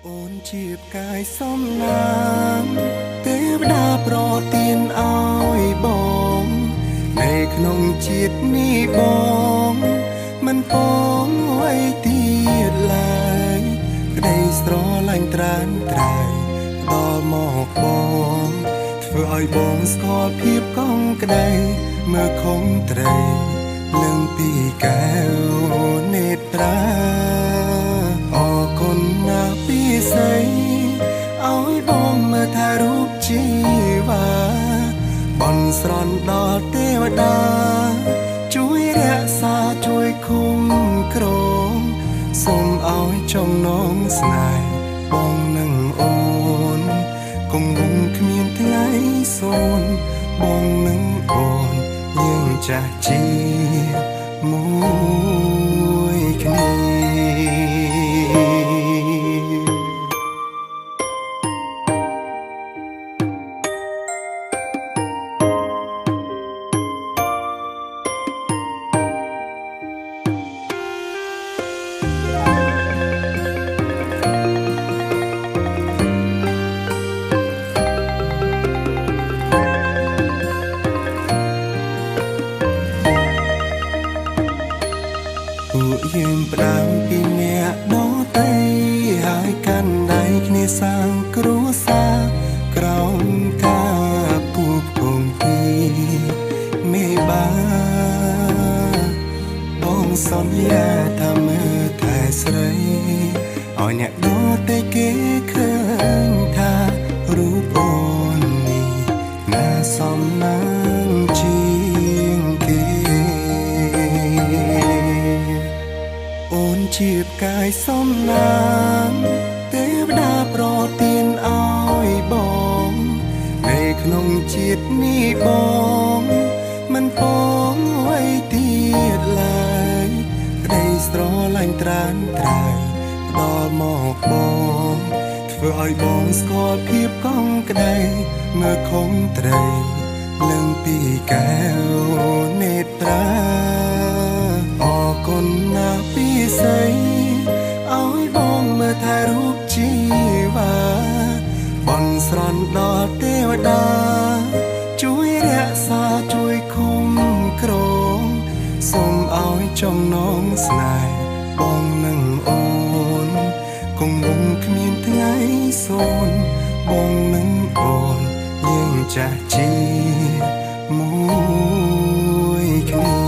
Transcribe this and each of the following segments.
អូនជាផ្កាយសំណាងទេវតាប្រទានឲ្យបងនៅក្នុងជាតិនេះបងមិនពងអ្វីទៀតឡើយក្តីស្រឡាញ់ត្រានត្រៃដល់មកបងធ្វើឲ្យបងស្គាល់ភាពកង់ក្តីមើលខំត្រីនឹងពីកែវនេត្រាអរគុណណាស់ពីស្រីឲ្យបងមើលថារូបជីវ៉ាបន់ស្រន់ដល់ទេវតាជួយរក្សាជួយគុំគ្រងសូមឲ្យចំណងស្នេហ៍បងនឹងអូនគង់វង្សគ្មានថ្ងៃសូន្យបងនឹងអូនយើងចាស់ជាមួយគ្នាពួកយើងផ្ដើមពីអ្នកដទៃហើយកាន់ដៃគ្នាសាងគ្រួសារក្រោមការពូបគង់ពីមេបាបងសន្យាថាមើលតែស្រីឲ្យអ្នកដទៃគេឃើញថារូបអូននេះน่าសមណាស់ជាងគេអូនជាផ្កាយសំណាងទេវតាប្រទានឲ្យបងនៅក្នុងជាតិនេះបងមិនពងអ្វីទៀតឡើយក្តីស្រឡាញ់ត្រានត្រៃដល់មកបងធ្វើឲ្យបងស្គាល់ភាពកង់ក្តីមើលខំត្រីលឹងពីកែវនេត្រាអរគុណណាស់ពីស្រីឲ្យបងមើលថែរូបជីវ៉ាបន់ស្រន់ដល់ទេវតាជួយរក្សាជួយគុំគ្រងសូមឲ្យចំណងស្នេហ៍បងនឹងអូនគង់វង្សគ្មានថ្ងៃសូន្យបងនឹងអូនយើងចាស់ជាមួយគ្នា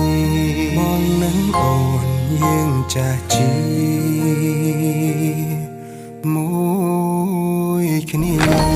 បងនឹងអូនយើងចាស់ជាមួយគ្នា